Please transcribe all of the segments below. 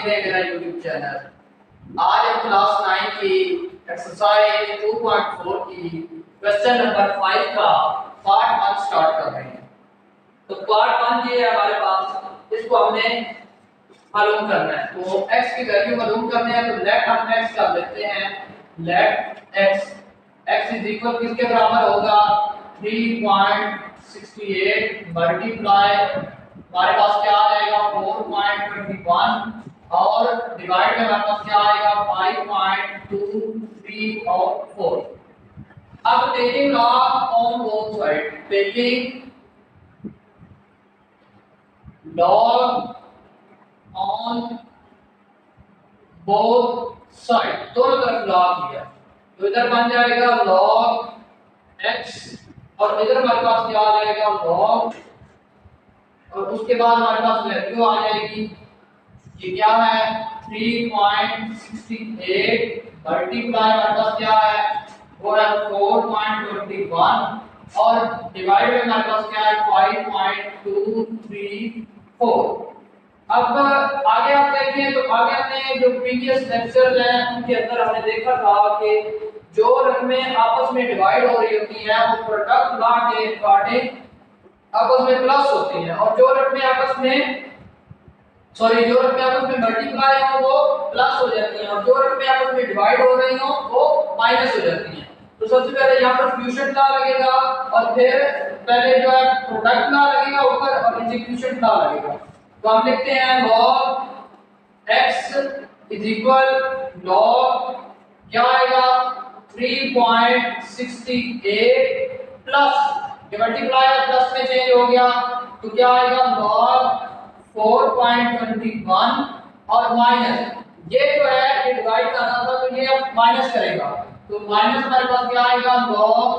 है मेरा YouTube channel. आज हम क्लास 9 की एक्सरसाइज 2.4 की क्वेश्चन नंबर 5 का पार्ट 1 स्टार्ट कर रहे हैं। तो पार्ट 1 ये है हमारे पास, इसको हमने मालूम करना है। तो x की वैल्यू मालूम करनी है, तो लेट हम x कर लेते हैं। लेट x इज इक्वल किसके बराबर होगा 3.68 मल्टीप्लाई हमारे पास क्या आ जाएगा 4.21 और डिवाइड में हमारे पास क्या आएगा 5.23 और 4। अब taking log on both side, taking log on both side, दोनों तरफ लॉग लिया तो इधर बन जाएगा log x और इधर हमारे पास क्या आ जाएगा log, और उसके बाद हमारे पास वैल्यू आ जाएगी, ये क्या है 3.68 मल्टीप्लाई हमारे पास क्या है वो है 4.21 और डिवाइड में हमारे पास क्या है 5.234। अब आगे आप देखें तो आगे हमने जो प्रीवियस लेक्चर हैं उनके अंदर हमने देखा था कि जो रकमें आपस में डिवाइड हो रही होती हैं वो प्रोडक्ट लॉ के अकॉर्डिंग आपस में प्लस होती हैं, और जो रकमें आपस में मल्टीप्लाई हो वो प्लस हो जाती हैं, और जो रकमें आपस में डिवाइड हो रही हो वो माइनस हो जाती हैं। तो सबसे पहले यहाँ पर फ्यूजन लॉ लगेगा और फिर पहले जो है प्रोडक्ट लॉ लगेगा ऊपर और इंटीग्रेशन लॉ लगेगा। तो हम लिखते हैं log x is equal log क्या आएगा 3.68 प्लस ये मल्टीप्लाई और प्लस में चेंज हो गया तो क्या आएगा log 4.21 और माइनस ये जो है ये डिवाइड कर रहा था तो ये अब माइनस करेगा तो माइनस हमारे पास क्या आएगा log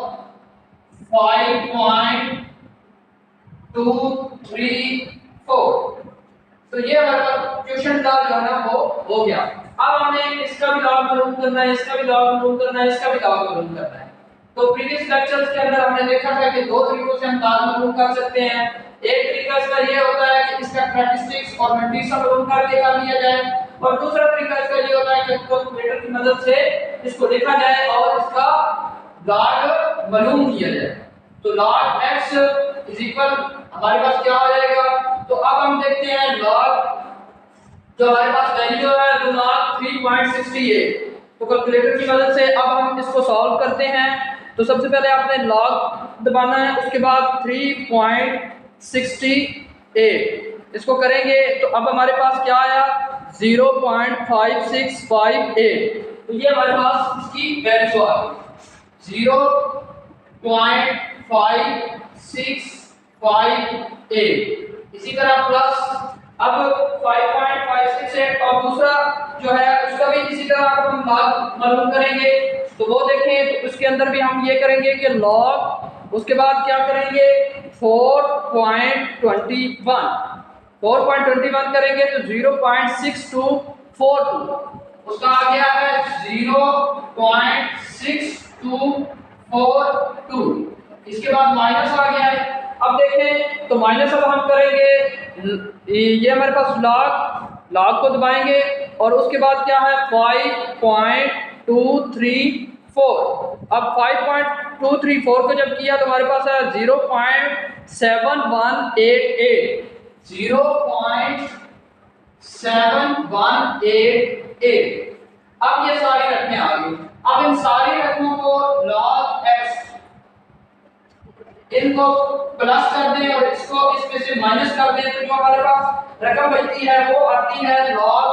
5.234। तो ये हमारा क्वेश्चन लॉ जो है ना वो हो गया। अब हमें इसका भी लॉग मालूम करना है, इसका भी लॉग मालूम करना है, इसका भी लॉग मालूम करना है। तो प्रीवियस लेक्चर्स के अंदर हमने देखा था कि दो तरीकों से हम लॉग मालूम कर सकते हैं। एक तरीका इसका ये होता है कि इसका स्टैटिस्टिक्स और मैट्रिक्स मालूम करके कर लिया जाए, और दूसरा तरीका इसका ये होता है कि कैलकुलेटर की मदद से इसको लिखा जाए और इसका लॉग मालूम किया जाए। तो log x इज इक्वल हमारे पास क्या आ जाएगा, तो अब हम देखते हैं log जो हमारे पास वैल्यू है वो log 3.68। तो कैलकुलेटर की मदद से अब हम इसको सॉल्व करते हैं। तो सबसे पहले आपने log दबाना है, उसके बाद 3.68 इसको करेंगे तो अब हमारे पास क्या आया 0.5658। तो ये हमारे पास इसकी वैल्यू आ गई 0.5658। इसी तरह प्लस अब 5.568 और दूसरा जो है उसका भी इसी तरह हम लॉग मालूम करेंगे। तो वो देखें तो उसके अंदर भी हम ये करेंगे कि log उसके बाद क्या करेंगे 4.21 करेंगे तो 0.6242 उसका आ गया है 0.6242। इसके बाद माइनस आ गया है। अब देखें तो माइनस अब हम करेंगे ये हमारे पास log को दबाएंगे और उसके बाद क्या है 5.234। अब 5.234 को जब किया तो हमारे पास है 0.7188। अब ये सारी रकमें आ गई। अब इन सारी रकमों को log x इनको प्लस कर दें और इसको इसमें से माइनस कर दें तो जो हमारे पास रकम बचती है वो आती है log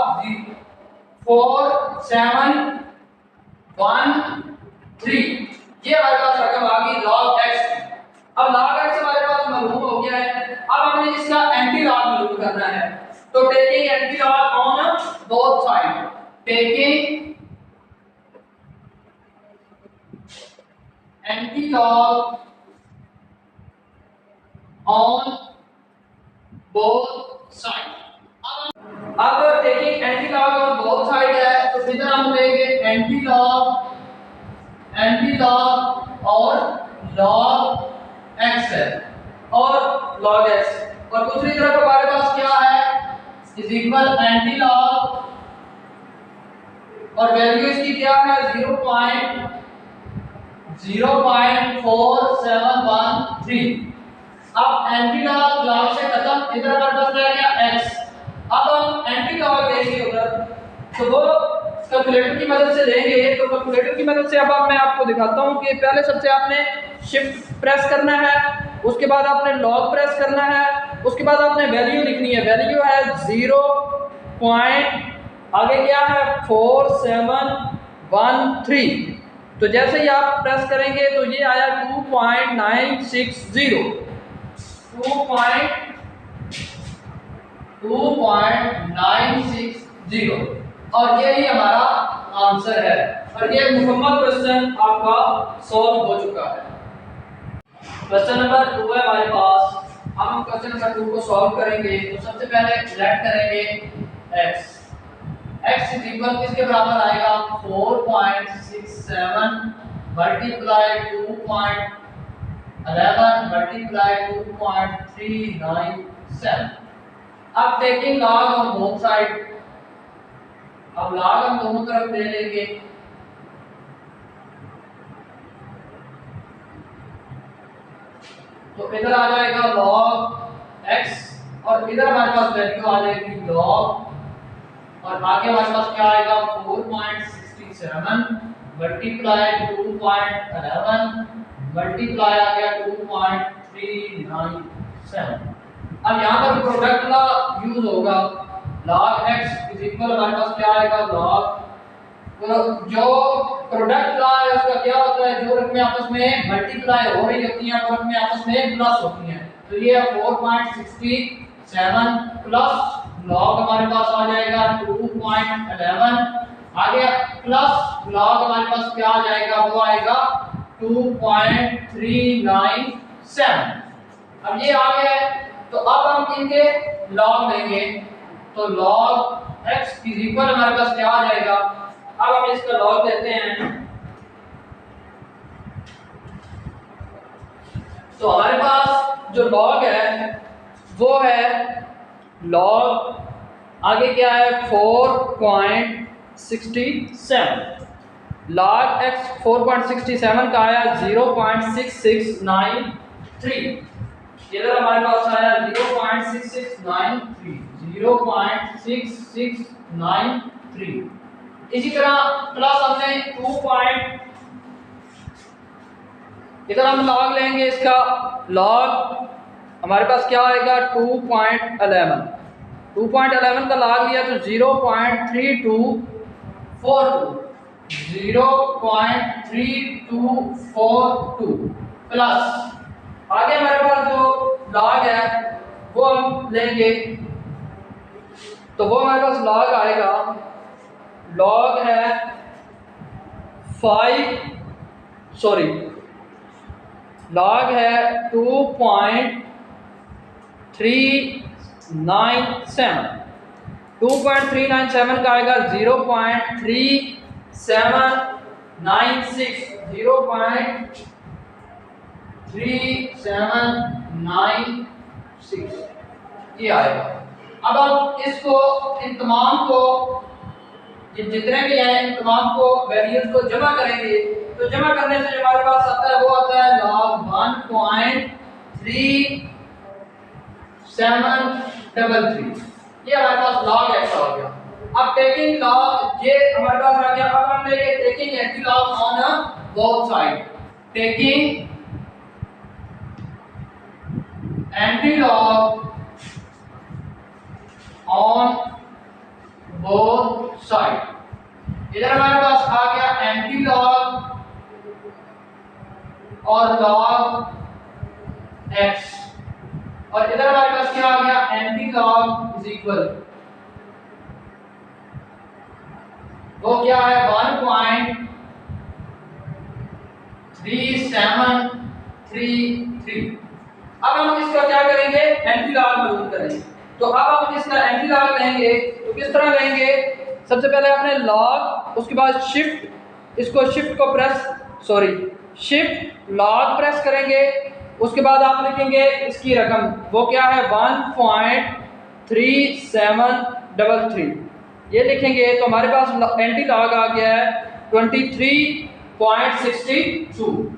4713। ये हमारे पास रकम आ गई log x। अब log x हमारे पास मालूम हो गया है, अब हमें इसका एंटी लॉग मालूम करना है। तो taking anti log on both side, taking anti log on both side. अब taking anti log on both side है तो इधर हम लेंगे एंटी लॉग और log x है और log x, और दूसरी तरफ हमारे पास क्या है इज इक्वल एंटी लॉग और वैल्यू इसकी क्या है 0.04713। अब एंटी लॉग लॉग से खत्म, इधर हमारे पास रह गया x। अब हम एंटी लॉग लेंगे उधर, तो वो कैलकुलेटर की मदद से लेंगे। तो कैलकुलेटर की मदद से अब मैं आपको दिखाता हूँ कि पहले सबसे आपने शिफ्ट प्रेस करना है, उसके बाद आपने लॉग प्रेस करना है, उसके बाद आपने वैल्यू लिखनी है। वैल्यू है 0. आगे क्या है 4713। तो जैसे ही आप प्रेस करेंगे तो ये आया 2.960 2.960 और यही हमारा आंसर है। और ये मुकम्मल क्वेश्चन आपका सॉल्व हो चुका है। क्वेश्चन नंबर 2 है हमारे पास। अब हम क्वेश्चन नंबर 2 को सॉल्व करेंगे। तो सबसे पहले लेट करेंगे x इज इक्वल किसके बराबर आएगा 4.67 मल्टीप्लाई 2.11 मल्टीप्लाई 2.397। अब taking log on both side, अब लॉग हम दोनों तरफ ले लेंगे। तो इधर आ जाएगा log x और इधर हमारे पास वैल्यू आ जाएगी log और आगे हमारे पास क्या आएगा 4.67 मल्टीप्लाई 2.11 मल्टीप्लाई आ गया 2.397। अब यहाँ पर प्रोडक्ट लॉ यूज होगा। log x इज इक्वल हमारे पास क्या आएगा log, तो जो प्रोडक्ट लॉ है उसका क्या होता है, जो रकमें आपस में मल्टीप्लाई हो रही होती हैं वो रकमें आपस में प्लस होती हैं। तो ये 4.67 प्लस log हमारे पास आ जाएगा 2.11 आगे प्लस log हमारे पास क्या आ जाएगा, वो आएगा 2.397। अब ये आ गया है, तो अब हम इनके log लेंगे। तो log x इज इक्वल हमारे पास क्या आ जाएगा, अब हम इसका log लेते हैं। तो हमारे पास जो log है वो है log आगे क्या है 4.67। log x 4.67 का आया 0.6693। इधर हमारे पास आया 0.6693। इसी तरह प्लस हमने 2. इधर हम log लेंगे, इसका log हमारे पास क्या आएगा 2.11 का log लिया तो 0.3242 प्लस आगे हमारे पास जो log है वो हम लेंगे। तो वो हमारे पास log आएगा, log है log है 2.397 का आएगा 0.3796 ये आएगा। अब हम इसको इन तमाम को जितने भी हैं इन तमाम को वैल्यूज को जमा करेंगे। तो जमा करने से हमारे पास आता है वो आता है log 1.3733। ये हमारे पास log x आ गया। अब टेकिंग log ये हमारे पास आ गया। अब हम लेंगे taking anti log on both side. Taking anti log on both side. इधर हमारे पास आ गया एंटी लॉग और log x और इधर हमारे पास क्या आ गया एंटी लॉग इज इक्वल, वो क्या है 1.3733। अब हम इसका क्या करेंगे एंटी लॉग मालूम करेंगे। तो अब हम इसका एंटी लॉग लेंगे तो किस तरह लेंगे, सबसे पहले आपने log उसके बाद शिफ्ट, इसको शिफ्ट को प्रेस शिफ्ट log प्रेस करेंगे। उसके बाद आप लिखेंगे इसकी रकम, वो क्या है 1.3733 3733 ये लिखेंगे तो हमारे पास एंटी लॉग आ गया है 23.62।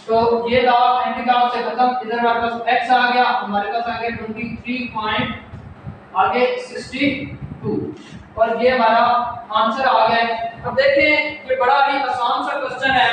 तो ये लॉग एंटी लॉग से खत्म, इधर हमारे पास x आ गया, हमारे पास आ गया 23.62 और ये हमारा आंसर आ गया है। अब देखें ये बड़ा ही आसान सा क्वेश्चन है।